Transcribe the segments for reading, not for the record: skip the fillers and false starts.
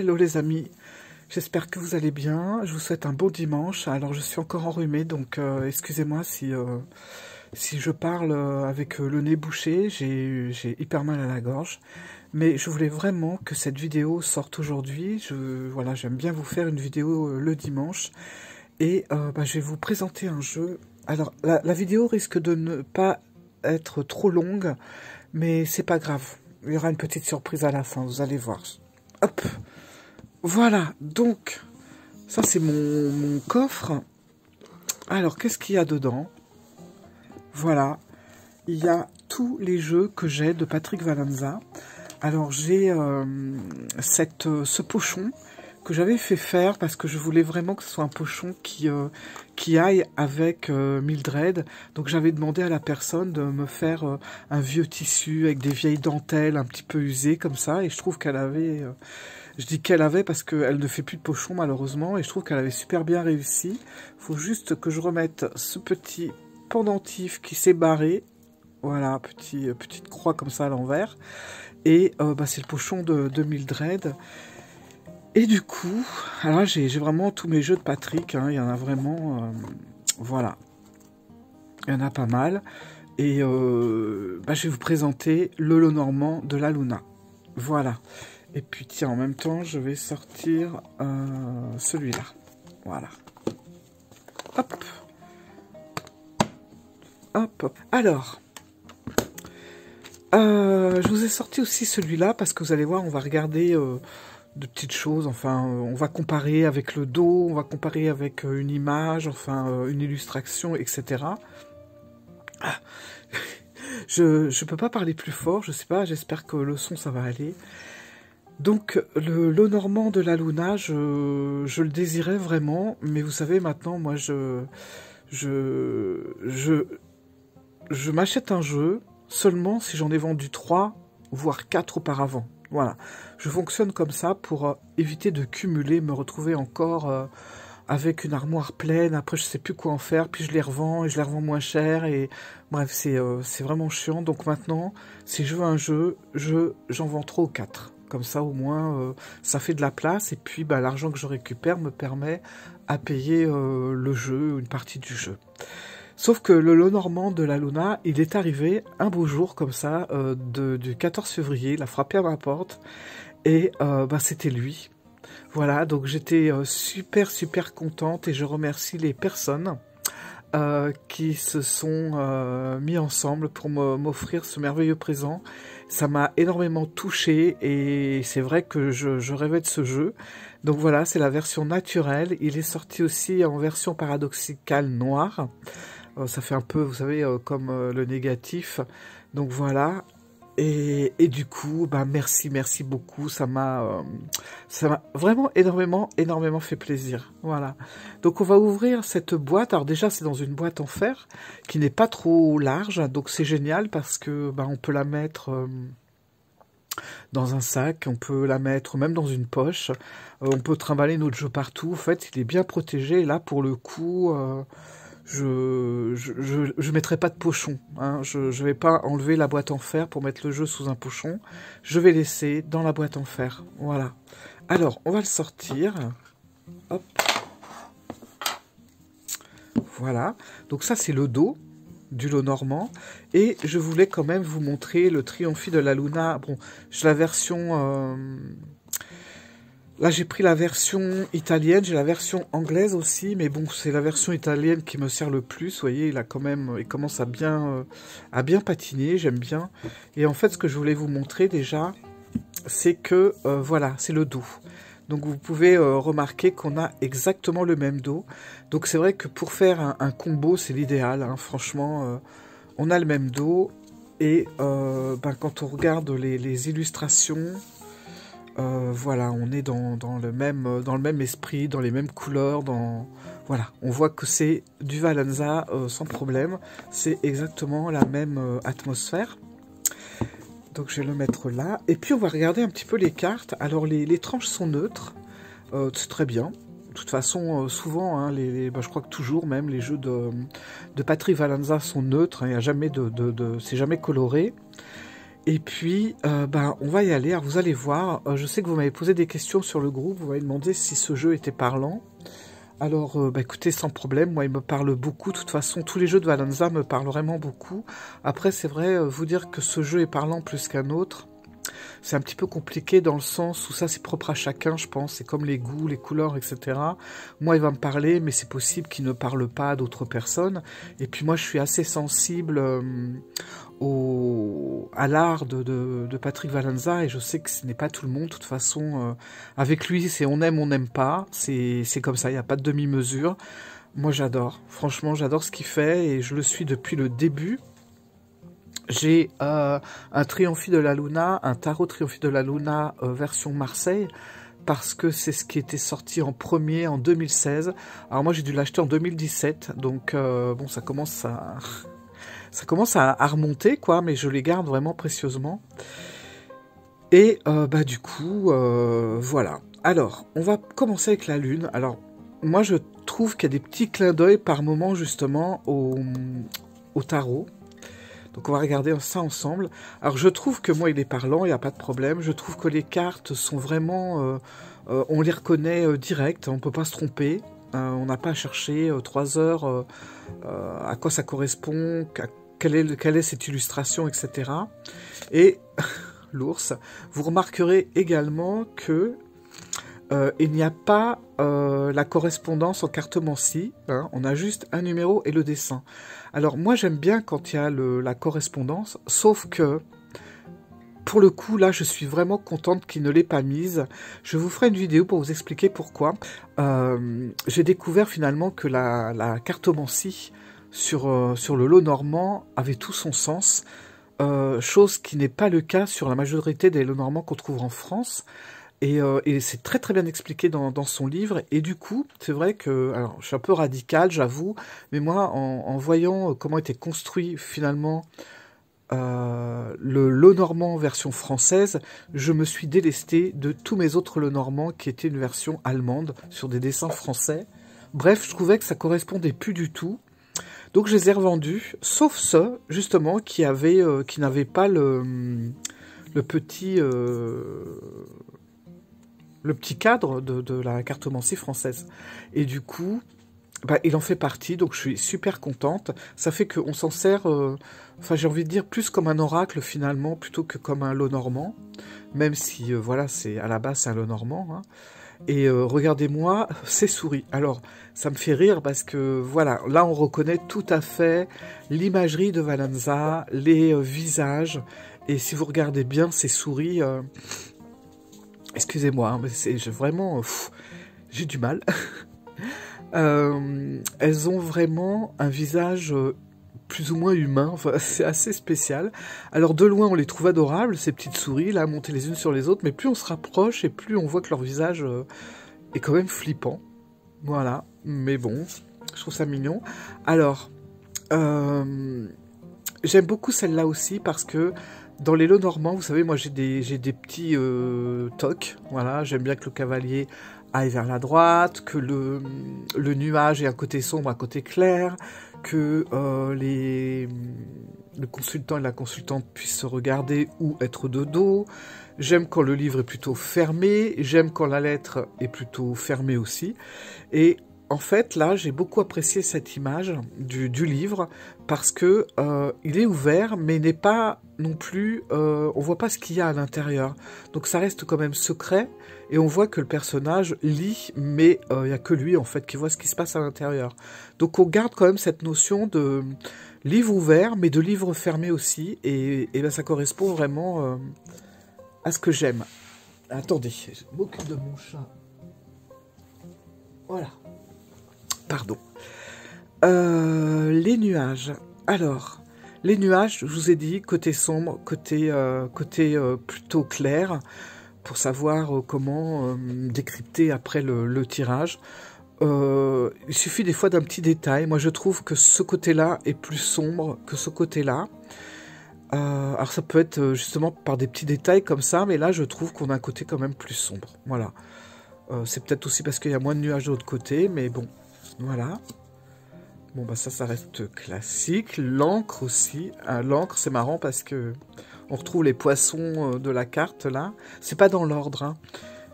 Hello les amis, j'espère que vous allez bien, je vous souhaite un bon dimanche. Alors je suis encore enrhumée, donc excusez-moi si je parle avec le nez bouché, j'ai hyper mal à la gorge. Mais je voulais vraiment que cette vidéo sorte aujourd'hui. Voilà, j'aime bien vous faire une vidéo le dimanche. Et je vais vous présenter un jeu. Alors la vidéo risque de ne pas être trop longue, mais c'est pas grave. Il y aura une petite surprise à la fin, vous allez voir. Hop, voilà, donc, ça c'est mon coffre. Alors, qu'est-ce qu'il y a dedans? Voilà, il y a tous les jeux que j'ai de Patrick Vallunza. Alors, j'ai ce pochon que j'avais fait faire parce que je voulais vraiment que ce soit un pochon qui aille avec Mildred. Donc j'avais demandé à la personne de me faire un vieux tissu avec des vieilles dentelles un petit peu usées comme ça. Et je trouve qu'elle avait... je dis qu'elle avait parce qu'elle ne fait plus de pochon malheureusement. Et je trouve qu'elle avait super bien réussi. Il faut juste que je remette ce petit pendentif qui s'est barré. Voilà, petite croix comme ça à l'envers. Et c'est le pochon de Mildred. Et du coup, alors j'ai vraiment tous mes jeux de Patrick, hein, il y en a vraiment, voilà, il y en a pas mal. Et je vais vous présenter le lot normand de la Luna, voilà. Et puis tiens, en même temps, je vais sortir celui-là, voilà. Hop, hop, hop. Alors, je vous ai sorti aussi celui-là parce que vous allez voir, on va regarder... de petites choses, enfin, on va comparer avec le dos, on va comparer avec une image, enfin, une illustration, etc. Ah. Je peux pas parler plus fort, je sais pas, j'espère que le son, ça va aller. Donc, le lot normand de la Luna, je le désirais vraiment, mais vous savez, maintenant, moi, je m'achète un jeu seulement si j'en ai vendu 3, voire 4 auparavant. Voilà, je fonctionne comme ça pour éviter de cumuler, me retrouver encore avec une armoire pleine, après je sais plus quoi en faire, puis je les revends et je les revends moins cher, et bref, c'est vraiment chiant. Donc maintenant, si je veux un jeu, j'en vends 3 ou 4. Comme ça au moins, ça fait de la place, et puis l'argent que je récupère me permet à payer le jeu, une partie du jeu. Sauf que le lot normand de la Luna, il est arrivé un beau jour comme ça, du 14 février, il a frappé à ma porte, et c'était lui. Voilà, donc j'étais super contente, et je remercie les personnes qui se sont mis ensemble pour m'offrir ce merveilleux présent. Ça m'a énormément touchée, et c'est vrai que je rêvais de ce jeu. Donc voilà, c'est la version naturelle, il est sorti aussi en version paradoxicale noire. Ça fait un peu, vous savez, comme le négatif. Donc voilà. Et du coup, merci beaucoup. Ça m'a vraiment énormément fait plaisir. Voilà. Donc on va ouvrir cette boîte. Alors déjà, c'est dans une boîte en fer qui n'est pas trop large. Donc c'est génial parce que on peut la mettre dans un sac. On peut la mettre même dans une poche. On peut trimballer notre jeu partout. En fait, il est bien protégé. Et là, pour le coup... je mettrai pas de pochon, hein. Je vais pas enlever la boîte en fer pour mettre le jeu sous un pochon. Je vais laisser dans la boîte en fer. Voilà. Alors, on va le sortir. Hop. Voilà. Donc ça, c'est le dos du lot normand. Et je voulais quand même vous montrer le Trionfi de la Luna. Bon, j'ai la version... Là, j'ai pris la version italienne, j'ai la version anglaise aussi, mais bon, c'est la version italienne qui me sert le plus. Vous voyez, il commence à bien patiner, j'aime bien. Et en fait, ce que je voulais vous montrer déjà, c'est que, voilà, c'est le dos. Donc, vous pouvez remarquer qu'on a exactement le même dos. Donc, c'est vrai que pour faire un combo, c'est l'idéal, hein. Franchement, on a le même dos. Et quand on regarde les illustrations... voilà, on est dans le même esprit, dans les mêmes couleurs, voilà, on voit que c'est du Vallunza sans problème, c'est exactement la même atmosphère. Donc je vais le mettre là, et puis on va regarder un petit peu les cartes. Alors les tranches sont neutres, c'est très bien. De toute façon, souvent, hein, je crois que toujours même, les jeux de Patrick Vallunza sont neutres, hein, il y a jamais c'est jamais coloré. Et puis, ben, on va y aller. Alors, vous allez voir, je sais que vous m'avez posé des questions sur le groupe, vous m'avez demandé si ce jeu était parlant. Alors, bah, écoutez, sans problème, moi, il me parle beaucoup. De toute façon, tous les jeux de Valenza me parlent vraiment beaucoup. Après, c'est vrai, vous dire que ce jeu est parlant plus qu'un autre, c'est un petit peu compliqué dans le sens où ça, c'est propre à chacun, je pense. C'est comme les goûts, les couleurs, etc. Moi, il va me parler, mais c'est possible qu'il ne parle pas à d'autres personnes. Et puis, moi, je suis assez sensible à l'art de Patrick Valenza, et je sais que ce n'est pas tout le monde. De toute façon, avec lui, c'est on n'aime pas. C'est comme ça, il n'y a pas de demi-mesure. Moi, j'adore. Franchement, j'adore ce qu'il fait, et je le suis depuis le début. J'ai un Triomphe de la Luna, un tarot Triomphe de la Luna version Marseille, parce que c'est ce qui était sorti en premier en 2016. Alors moi j'ai dû l'acheter en 2017, donc bon, ça commence à remonter, quoi, mais je les garde vraiment précieusement. Et bah du coup, voilà. Alors, on va commencer avec la Lune. Alors, moi je trouve qu'il y a des petits clins d'œil par moment justement au tarot. Donc on va regarder ça ensemble. Alors je trouve que moi il est parlant, il n'y a pas de problème. Je trouve que les cartes sont vraiment... on les reconnaît direct, on ne peut pas se tromper. On n'a pas à chercher 3 heures à quoi ça correspond, quelle est cette illustration, etc. Et l'ours, vous remarquerez également que il n'y a pas la correspondance en cartomancie, hein, on a juste un numéro et le dessin. Alors moi j'aime bien quand il y a la correspondance, sauf que pour le coup là je suis vraiment contente qu'il ne l'ait pas mise. Je vous ferai une vidéo pour vous expliquer pourquoi. J'ai découvert finalement que la cartomancie sur le lot normand avait tout son sens, chose qui n'est pas le cas sur la majorité des lots normands qu'on trouve en France. Et c'est très très bien expliqué dans son livre. Et du coup, c'est vrai que, alors je suis un peu radical, j'avoue, mais moi, en voyant comment était construit finalement le lot normand version française, je me suis délesté de tous mes autres lots normands qui étaient une version allemande sur des dessins français. Bref, je trouvais que ça correspondait plus du tout. Donc je les ai revendus, sauf ceux, justement, qui n'avaient pas le petit... le petit cadre de la cartomancie française. Et du coup, bah, il en fait partie, donc je suis super contente. Ça fait qu'on s'en sert, enfin j'ai envie de dire, plus comme un oracle finalement, plutôt que comme un lot normand. Même si, voilà, à la base c'est un lot normand. Hein. Et regardez-moi ces souris. Alors, ça me fait rire parce que, voilà, là on reconnaît tout à fait l'imagerie de Valenza, les visages. Et si vous regardez bien ces souris... excusez-moi, hein, mais c'est vraiment... j'ai du mal. Elles ont vraiment un visage plus ou moins humain. Enfin, c'est assez spécial. Alors, de loin, on les trouve adorables, ces petites souris, là, montées les unes sur les autres. Mais plus on se rapproche et plus on voit que leur visage est quand même flippant. Voilà. Mais bon, je trouve ça mignon. Alors, j'aime beaucoup celle-là aussi parce que dans les lots normands, vous savez, moi j'ai des petits tocs, voilà, j'aime bien que le cavalier aille vers la droite, que le nuage ait un côté sombre, un côté clair, que le consultant et la consultante puissent se regarder ou être de dos. J'aime quand le livre est plutôt fermé, j'aime quand la lettre est plutôt fermée aussi. Et en fait, là, j'ai beaucoup apprécié cette image du livre parce que il est ouvert, mais n'est pas non plus... on voit pas ce qu'il y a à l'intérieur. Donc ça reste quand même secret et on voit que le personnage lit, mais il n'y a que lui, en fait, qui voit ce qui se passe à l'intérieur. Donc on garde quand même cette notion de livre ouvert, mais de livre fermé aussi. Et ben, ça correspond vraiment à ce que j'aime. Attendez, je m'occupe de mon chat. Voilà. Pardon. Les nuages. Alors, les nuages, je vous ai dit, côté sombre, côté plutôt clair, pour savoir comment décrypter après le tirage. Il suffit des fois d'un petit détail. Moi, je trouve que ce côté-là est plus sombre que ce côté-là. Alors, ça peut être justement par des petits détails comme ça, mais là, je trouve qu'on a un côté quand même plus sombre. Voilà. C'est peut-être aussi parce qu'il y a moins de nuages de l'autre côté, mais bon. Voilà. Bon, bah ça reste classique. L'encre aussi. L'encre, c'est marrant parce que on retrouve les poissons de la carte, là. C'est pas dans l'ordre,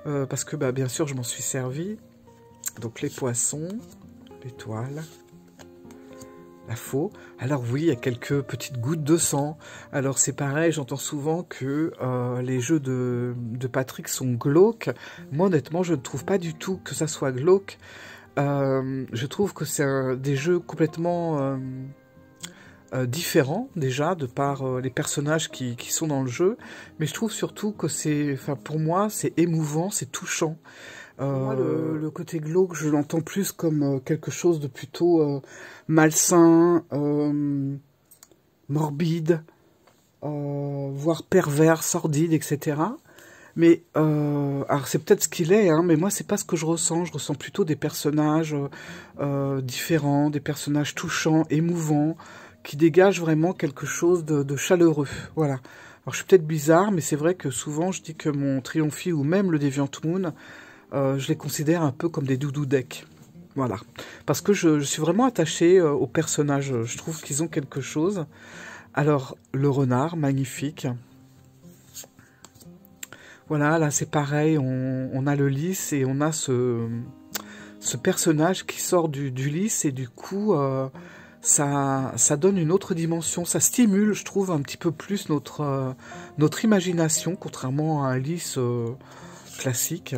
hein, parce que, bah, bien sûr, je m'en suis servi. Donc, les poissons, l'étoile, la faux. Alors oui, il y a quelques petites gouttes de sang. Alors c'est pareil, j'entends souvent que les jeux de Patrick sont glauques. Moi honnêtement, je ne trouve pas du tout que ça soit glauque. Je trouve que c'est des jeux complètement différents déjà, de par les personnages qui sont dans le jeu. Mais je trouve surtout que c'est, enfin pour moi, c'est émouvant, c'est touchant. Moi, le côté glauque, je l'entends plus comme quelque chose de plutôt malsain, morbide, voire pervers, sordide, etc. Mais, alors c'est peut-être ce qu'il est, hein, mais moi c'est pas ce que je ressens. Je ressens plutôt des personnages différents, des personnages touchants, émouvants, qui dégagent vraiment quelque chose de chaleureux. Voilà. Alors je suis peut-être bizarre, mais c'est vrai que souvent je dis que mon Triomphie ou même le Deviant Moon, je les considère un peu comme des doudou decks. Voilà. Parce que je suis vraiment attachée aux personnages. Je trouve qu'ils ont quelque chose. Alors, le renard, magnifique. Voilà, là c'est pareil. On a le lys et on a ce personnage qui sort du lys et du coup, ça donne une autre dimension. Ça stimule, je trouve, un petit peu plus notre imagination, contrairement à un lys classique.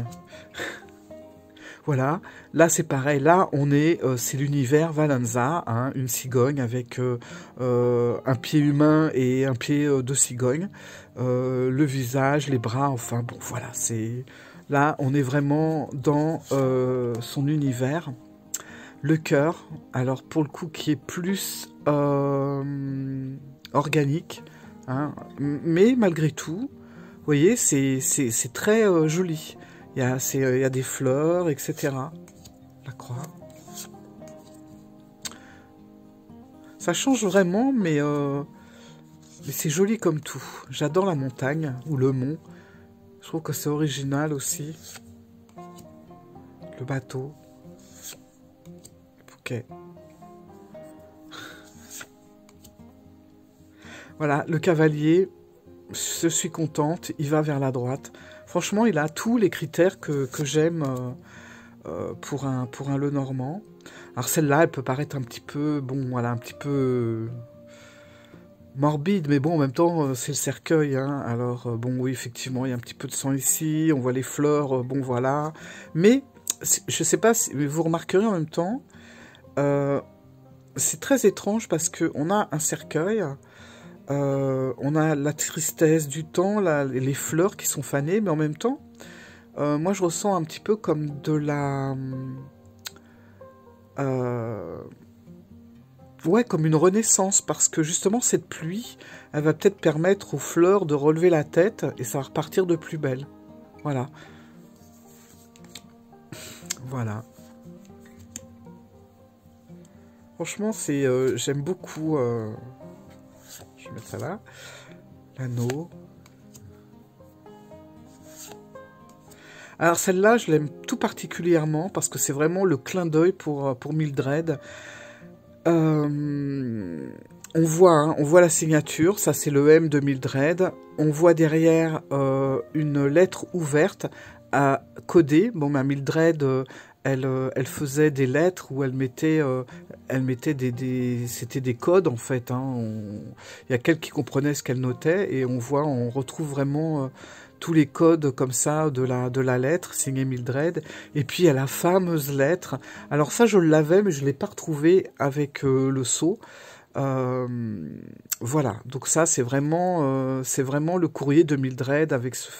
Voilà, là c'est pareil, là on est, c'est l'univers Valenza, hein, une cigogne avec un pied humain et un pied de cigogne, le visage, les bras, enfin bon voilà, c'est là on est vraiment dans son univers. Le cœur, alors pour le coup qui est plus organique, hein, mais malgré tout, vous voyez, c'est très joli. Il y a des fleurs, etc. La croix. Ça change vraiment, mais c'est joli comme tout. J'adore la montagne, ou le mont. Je trouve que c'est original aussi. Le bateau. Le bouquet. Voilà, le cavalier, je suis contente, il va vers la droite. Franchement, il a tous les critères que j'aime pour un Lenormand. Alors celle-là, elle peut paraître un petit peu, bon, voilà, un petit peu morbide, mais bon, en même temps, c'est le cercueil, hein. Alors, bon, oui, effectivement, il y a un petit peu de sang ici, on voit les fleurs, bon, voilà. Mais, je sais pas, si, vous remarquerez en même temps, c'est très étrange parce qu'on a un cercueil, on a la tristesse du temps, les fleurs qui sont fanées, mais en même temps, moi je ressens un petit peu comme de la... ouais, comme une renaissance, parce que justement cette pluie, elle va peut-être permettre aux fleurs de relever la tête, et ça va repartir de plus belle. Voilà. Voilà. Franchement, c'est, j'aime beaucoup... je vais mettre ça là. L'anneau. Alors celle-là, je l'aime tout particulièrement parce que c'est vraiment le clin d'œil pour Mildred. On voit la signature, ça c'est le M de Mildred. On voit derrière une lettre ouverte à coder. Bon, ma Mildred, elle faisait des lettres où elle mettait c'était des codes en fait. Hein. Il y a quelqu'un qui comprenait ce qu'elle notait et on retrouve vraiment tous les codes comme ça de la lettre signée Mildred. Et puis il y a la fameuse lettre. Alors ça je l'avais mais je l'ai pas retrouvé avec le sceau. Voilà, donc ça c'est vraiment le courrier de Mildred avec cette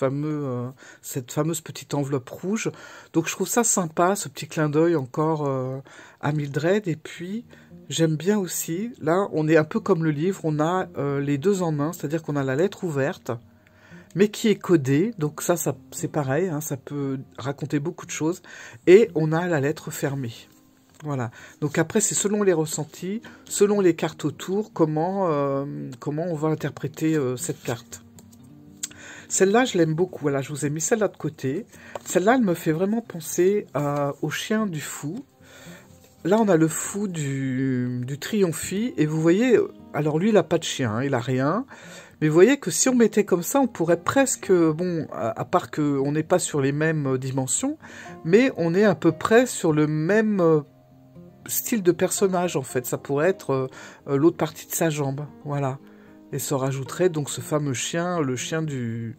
fameuse petite enveloppe rouge. Donc je trouve ça sympa, ce petit clin d'œil encore à Mildred. Et puis j'aime bien aussi, là on est un peu comme le livre, on a les deux en un, c'est-à-dire qu'on a la lettre ouverte, mais qui est codée, donc ça c'est pareil, hein, ça peut raconter beaucoup de choses, et on a la lettre fermée. Voilà, donc après c'est selon les ressentis, selon les cartes autour, comment on va interpréter cette carte. Celle-là je l'aime beaucoup, voilà, je vous ai mis celle-là de côté. Celle-là elle me fait vraiment penser au chien du fou. Là on a le fou du Triomphie, et vous voyez, alors lui il n'a pas de chien, hein, il n'a rien, Mais vous voyez que si on mettait comme ça, on pourrait presque, bon, à part qu'on n'est pas sur les mêmes dimensions, mais on est à peu près sur le même style de personnage, en fait. Ça pourrait être l'autre partie de sa jambe, voilà. Et se rajouterait donc ce fameux chien, le chien du...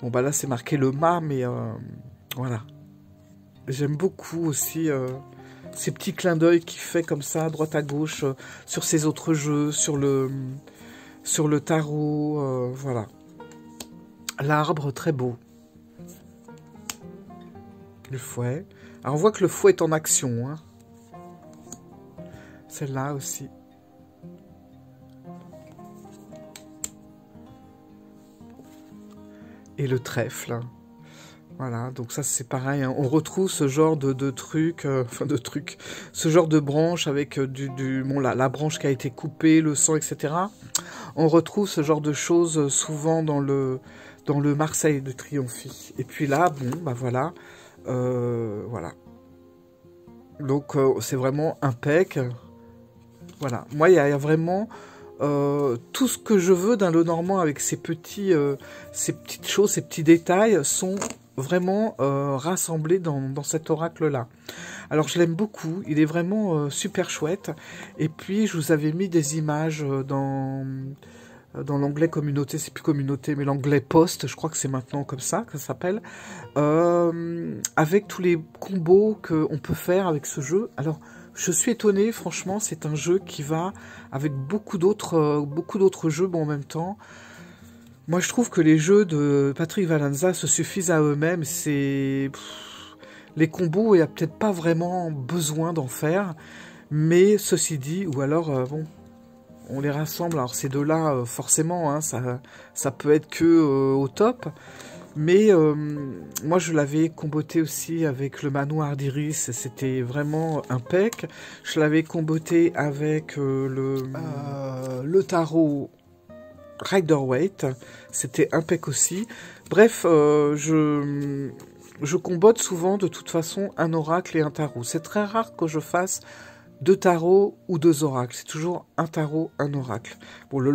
Bon, bah là, c'est marqué le mât, mais voilà. J'aime beaucoup aussi ces petits clins d'œil qu'il fait comme ça, à droite à gauche, sur ses autres jeux, sur le tarot, voilà. L'arbre, très beau. Le fouet. Alors, on voit que le fouet est en action, hein. Celle-là aussi. Et le trèfle. Voilà, donc ça c'est pareil, hein. On retrouve ce genre de trucs, ce genre de branche avec bon, la branche qui a été coupée, le sang, etc. On retrouve ce genre de choses souvent dans le Marseille de Triomphi. Et puis là, bon, bah voilà, voilà. Donc c'est vraiment impec. Voilà, moi il y a vraiment tout ce que je veux d'un Lenormand avec ces petites choses, ces petits détails sont vraiment rassemblés dans cet oracle-là. Alors je l'aime beaucoup, il est vraiment super chouette. Et puis je vous avais mis des images dans l'onglet communauté, c'est plus communauté, mais l'onglet post, je crois que c'est maintenant comme ça que ça s'appelle, avec tous les combos qu'on peut faire avec ce jeu. Alors je suis étonné, franchement, c'est un jeu qui va avec beaucoup d'autres jeux, bon, en même temps. Moi, je trouve que les jeux de Patrick Valenza se suffisent à eux-mêmes. C'est les combos, il n'y a peut-être pas vraiment besoin d'en faire. Mais ceci dit, ou alors, bon, on les rassemble. Alors ces deux-là, forcément, hein, ça peut être que au top. Mais moi, je l'avais comboté aussi avec le manoir d'Iris, c'était vraiment impec. Je l'avais comboté avec le tarot Rider-Waite, c'était impec aussi. Bref, je combote souvent de toute façon un oracle et un tarot. C'est très rare que je fasse 2 tarots ou 2 oracles. C'est toujours un tarot, un oracle. Bon, le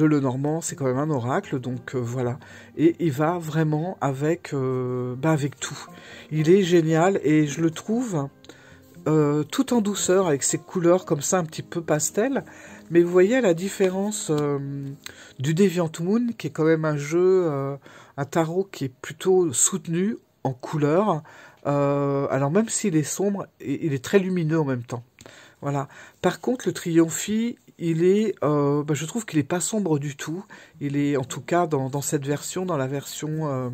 Lenormand, c'est quand même un oracle, donc voilà. Et il va vraiment avec tout. Il est génial et je le trouve tout en douceur, avec ses couleurs comme ça, un petit peu pastel. Mais vous voyez la différence du Deviant Moon, qui est quand même un jeu, un tarot qui est plutôt soutenu en couleurs. Alors même s'il est sombre, il est très lumineux en même temps. Voilà. Par contre, le Triomphi, il est, je trouve qu'il n'est pas sombre du tout. Il est, en tout cas, dans cette version, dans la version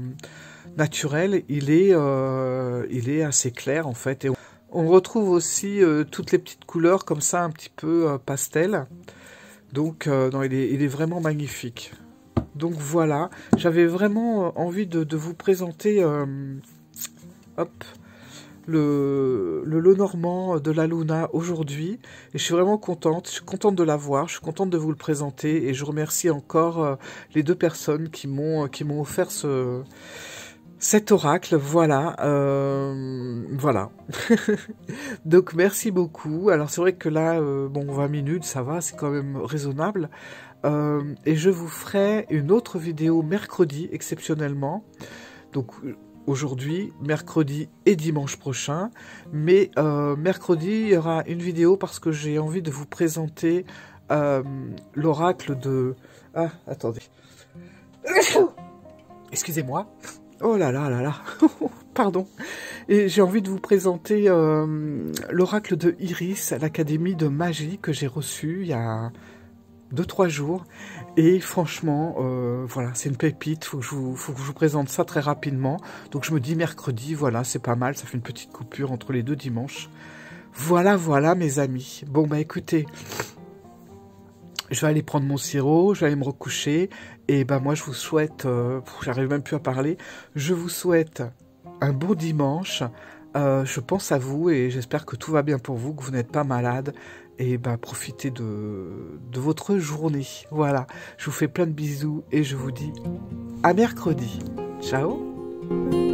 naturelle, il est assez clair, en fait. Et on retrouve aussi toutes les petites couleurs comme ça, un petit peu pastel. Donc, non, il est vraiment magnifique. Donc, voilà. J'avais vraiment envie de vous présenter... hop, le Lenormand de la Luna aujourd'hui, et je suis vraiment contente, je suis contente de l'avoir, je suis contente de vous le présenter, et je remercie encore les 2 personnes qui m'ont offert cet oracle, voilà, voilà. Donc merci beaucoup. Alors c'est vrai que là, bon, 20 minutes, ça va, c'est quand même raisonnable, et je vous ferai une autre vidéo mercredi, exceptionnellement, donc... aujourd'hui, mercredi et dimanche prochain. Mais mercredi, il y aura une vidéo parce que j'ai envie de vous présenter l'oracle de... Ah, attendez. Excusez-moi. Oh là là là là. Pardon. Et j'ai envie de vous présenter l'oracle de Iris à l'Académie de Magie que j'ai reçu il y a 2-3 jours. Et franchement, voilà, c'est une pépite, faut que je vous présente ça très rapidement. Donc je me dis mercredi, voilà, c'est pas mal, ça fait une petite coupure entre les 2 dimanches. Voilà, voilà mes amis. Bon bah écoutez, je vais aller prendre mon sirop, je vais aller me recoucher. Et bah moi je vous souhaite, j'arrive même plus à parler, je vous souhaite un bon dimanche. Je pense à vous et j'espère que tout va bien pour vous, que vous n'êtes pas malade. Et ben, profitez de votre journée. Voilà, je vous fais plein de bisous et je vous dis à mercredi. Ciao!